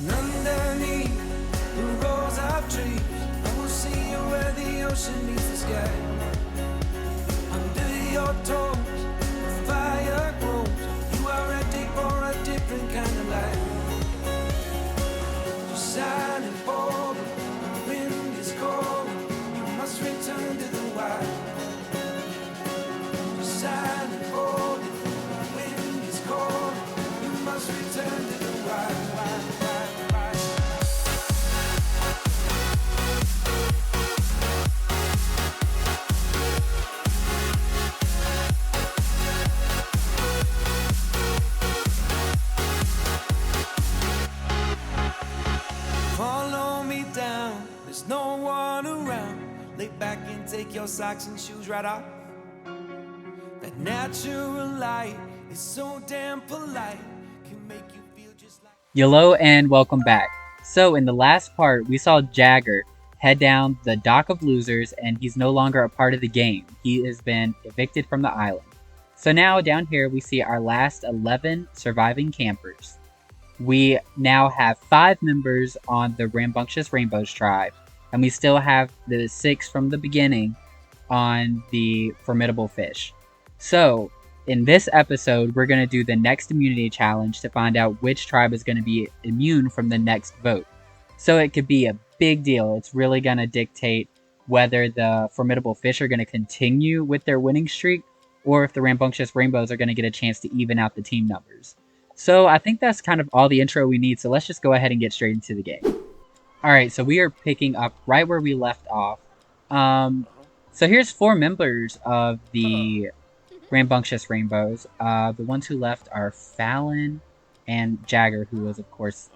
And underneath the rows of trees, I will see you where the ocean meets the sky. Under your toes, the fire grows. You are ready for a different kind of life. You're silent, bold, the wind is cold. You must return to the wild. You're silent, bold, the wind is cold. You must return to the wild, wild, wild, wild. Follow me down, there's no one around. Lay back and take your socks and shoes right off. That natural light is so damn polite, can make you feel just like... Hello and welcome back. So in the last part, we saw Jagger head down the dock of losers and he's no longer a part of the game. He has been evicted from the island. So now down here we see our last 11 surviving campers. We now have 5 members on the Rambunctious Rainbows tribe, and we still have the 6 from the beginning on the Formidable Fish. So, in this episode, we're going to do the next immunity challenge to find out which tribe is going to be immune from the next vote. So it could be a big deal. It's really going to dictate whether the Formidable Fish are going to continue with their winning streak, or if the Rambunctious Rainbows are going to get a chance to even out the team numbers. So I think that's kind of all the intro we need, so let's just go ahead and get straight into the game. Alright, so we are picking up right where we left off. So here's 4 members of the Rambunctious Rainbows. The ones who left are Fallon and Jagger, who was, of course,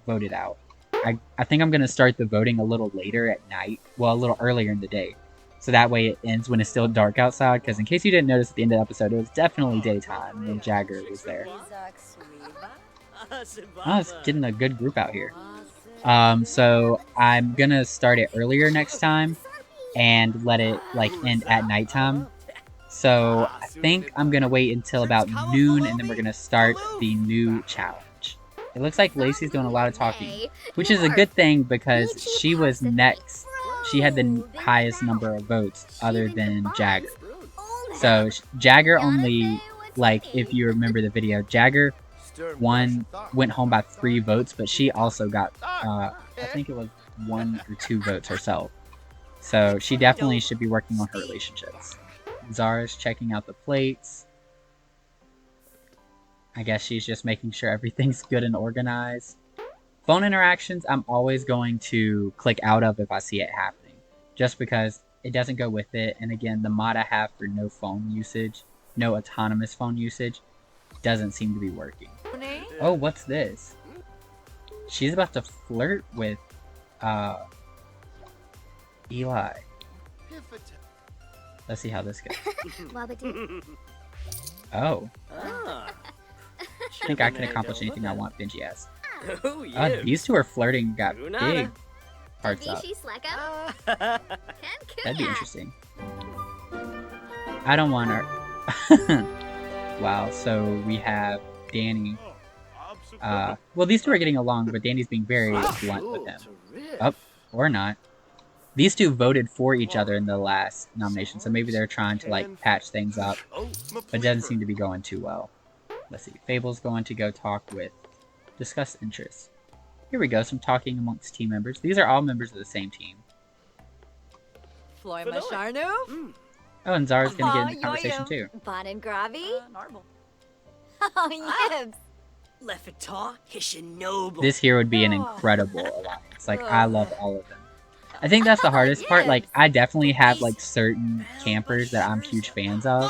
voted out. I think I'm going to start the voting a little later at night, well, a little earlier in the day. So that way it ends when it's still dark outside, because in case you didn't notice at the end of the episode, it was definitely daytime when Jagger was there. Oh, it's getting a good group out here. So I'm gonna start it earlier next time and let it end at nighttime. So I think I'm gonna wait until about noon and then we're gonna start the new challenge. It looks like Lacey's doing a lot of talking, which is a good thing because she was next. She had the highest number of votes other than Jagger. So Jagger only, if you remember the video, Jagger went home by 3 votes, but she also got, I think it was 1 or 2 votes herself. So she definitely should be working on her relationships. Zara's checking out the plates. I guess she's just making sure everything's good and organized. Phone interactions, I'm always going to click out of if I see it happening, just because it doesn't go with it. And again, the mod I have for no phone usage, no autonomous phone usage, doesn't seem to be working. Oh, what's this? She's about to flirt with Eli. Let's see how this goes. Oh. I think I can accomplish anything I want, Benji asks. These two are flirting, got big parts up. That'd be interesting. I don't want her. Wow, so we have Dani. Well, these two are getting along, but Dani's being very blunt with him. Oh, or not. These two voted for each other in the last nomination, so maybe they're trying to, patch things up. But it doesn't seem to be going too well. Let's see. Fable's going to go discuss interests. Here we go, some talking amongst team members. These are all members of the same team. Oh, and Zara's going to get in the conversation too. This here would be an incredible alliance. I love all of them. I think that's the hardest part. I definitely have, certain campers that I'm huge fans of.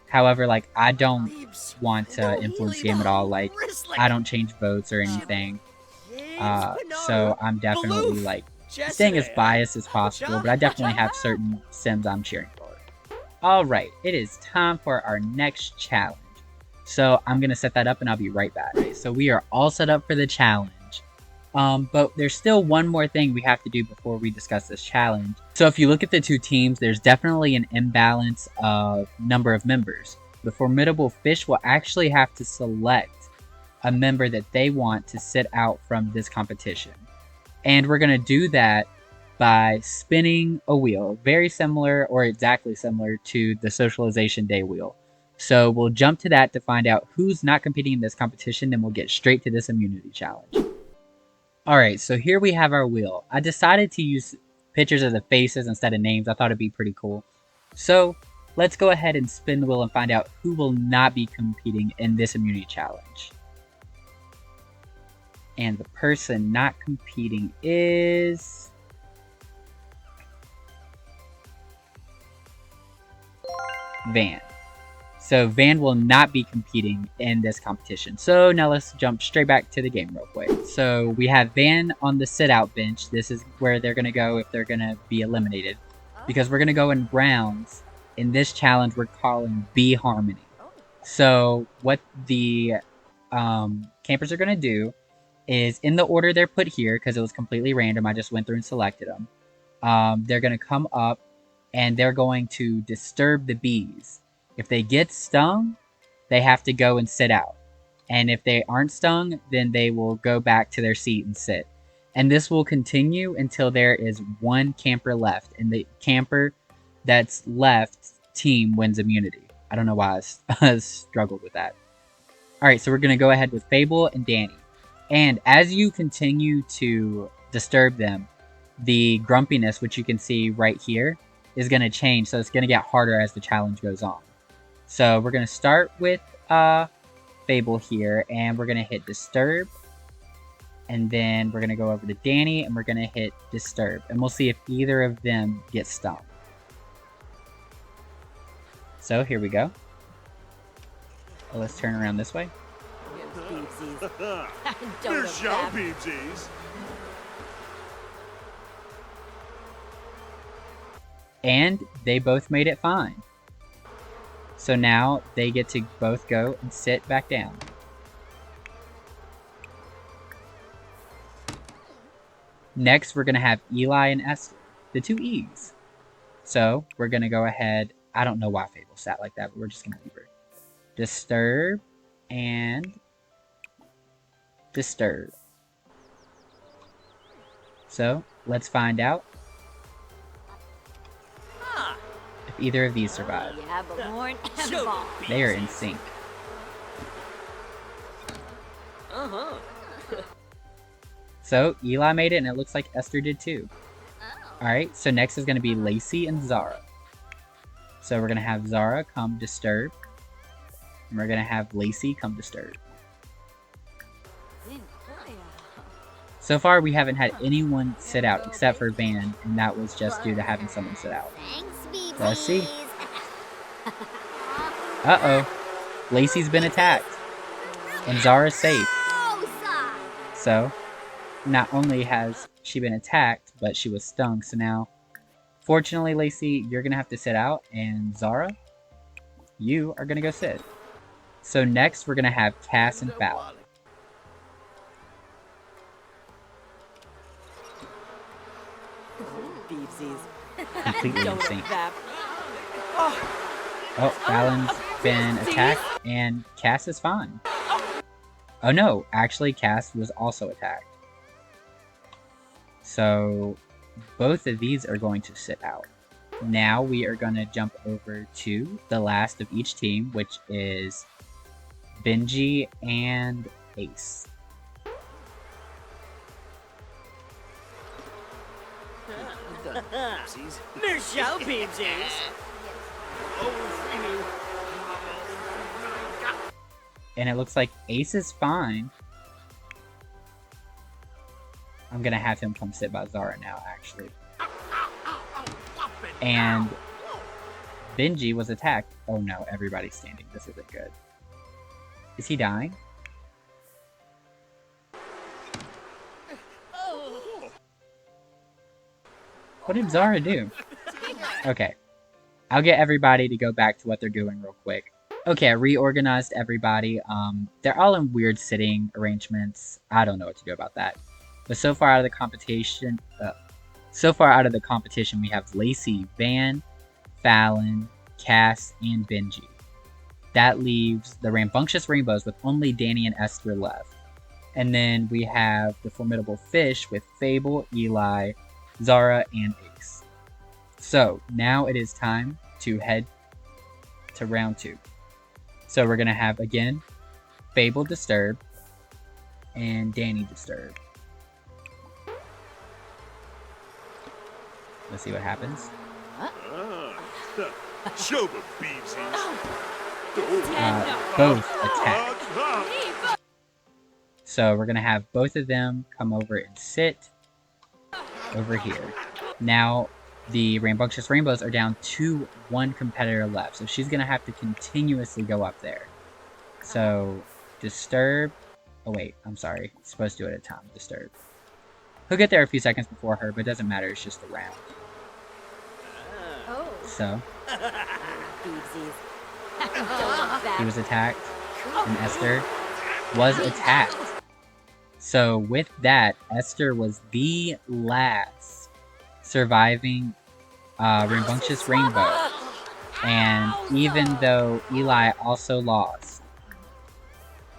However, I don't want to influence the game at all. I don't change votes or anything. So I'm definitely, staying as biased as possible, but I definitely have certain sims I'm cheering for. Alright, it is time for our next challenge. So I'm going to set that up and I'll be right back. So we are all set up for the challenge. But there's still one more thing we have to do before we discuss this challenge. So if you look at the two teams, there's definitely an imbalance of number of members. The Formidable Fish will actually have to select a member that they want to sit out from this competition. And we're going to do that by spinning a wheel, very similar or exactly similar to the socialization day wheel. So we'll jump to that to find out who's not competing in this competition, then we'll get straight to this immunity challenge. Alright, so here we have our wheel. I decided to use pictures of the faces instead of names. I thought it'd be pretty cool. So let's go ahead and spin the wheel and find out who will not be competing in this immunity challenge. And the person not competing is Van. So Van will not be competing in this competition. So now let's jump straight back to the game real quick. So we have Van on the sit-out bench. This is where they're going to go if they're going to be eliminated. Because we're going to go in rounds. In this challenge, we're calling Bee Harmony. So what the campers are going to do is, in the order they're put here, because it was completely random, I just went through and selected them. They're going to come up and they're going to disturb the bees. If they get stung, they have to go and sit out. And if they aren't stung, then they will go back to their seat and sit. And this will continue until there is one camper left. And the camper that's left team wins immunity. I don't know why I struggled with that. Alright, so we're going to go ahead with Fable and Dani. And as you continue to disturb them, the grumpiness, which you can see right here, is going to change. So it's going to get harder as the challenge goes on. So we're going to start with Fable here, and we're going to hit Disturb. And then we're going to go over to Dani, and we're going to hit Disturb. And we'll see if either of them get stung. So here we go. Well, let's turn around this way. Here's your beepsies. And they both made it fine. So now they get to both go and sit back down. Next, we're going to have Eli and Esther, the two E's. So we're going to go ahead. I don't know why Fable sat like that, but we're just going to leave her. Disturb and Disturb. So let's find out if either of these survive. They are in sync. So Eli made it, and it looks like Esther did too. Alright, so next is going to be Lacey and Zara. So we're going to have Zara come Disturb. And we're going to have Lacey come Disturb. So far, we haven't had anyone sit out except for Van, and that was just due to having someone sit out. Let's see. Uh-oh. Lacey's been attacked. And Zara's safe. So, not only has she been attacked, but she was stung. So now, fortunately, Lacey, you're going to have to sit out. And Zara, you are going to go sit. So next, we're going to have Cass and Fallon. Completely in sync. Oh, Fallon's been attacked, and Cass is fine. Oh no, actually Cass was also attacked. So both of these are going to sit out. Now we are going to jump over to the last of each team, which is Benji and Ace. Michelle Beepsies. And it looks like Ace is fine. I'm gonna have him come sit by Zara now, actually. And Benji was attacked. Oh no, everybody's standing. This isn't good. Is he dying? What did Zara do? Okay. I'll get everybody to go back to what they're doing real quick. Okay, I reorganized everybody. They're all in weird sitting arrangements. I don't know what to do about that. But so far out of the competition, we have Lacey, Van, Fallon, Cass, and Benji. That leaves the Rambunctious Rainbows with only Dani and Esther left. And then we have the Formidable Fish with Fable, Eli, Zara, and Ace. So now it is time to head to round 2. So we're going to have, again, Fable Disturb and Dani Disturb. Let's see what happens. Show the Beebsies. Both attack. So we're going to have both of them come over and sit over here. Now, the Rambunctious Rainbows are down to 1 competitor left. So she's going to have to continuously go up there. So, Disturb. Oh, wait. I'm sorry. It's supposed to do it at a time. Disturb. He'll get there a few seconds before her, but it doesn't matter. It's just a round. So, he was attacked, and Esther was attacked. So with that, Esther was the last surviving Rambunctious Rainbow. And even though Eli also lost,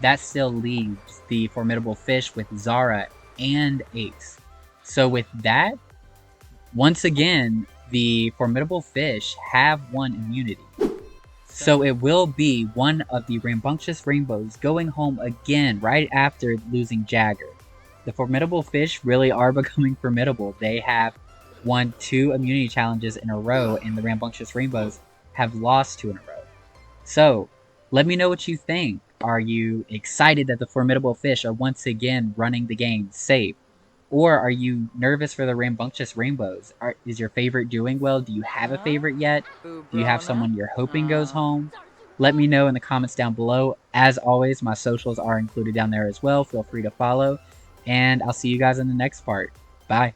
that still leaves the Formidable Fish with Zara and Ace. So with that, once again, the Formidable Fish have won immunity. So it will be one of the Rambunctious Rainbows going home again right after losing Jagger. The Formidable Fish really are becoming formidable. They have won 2 immunity challenges in a row, and the Rambunctious Rainbows have lost 2 in a row. So, let me know what you think. Are you excited that the Formidable Fish are once again running the game safe? Or are you nervous for the Rambunctious Rainbows? Is your favorite doing well? Do you have a favorite yet? Do you have someone you're hoping goes home? Let me know in the comments down below. As always, my socials are included down there as well. Feel free to follow. And I'll see you guys in the next part. Bye.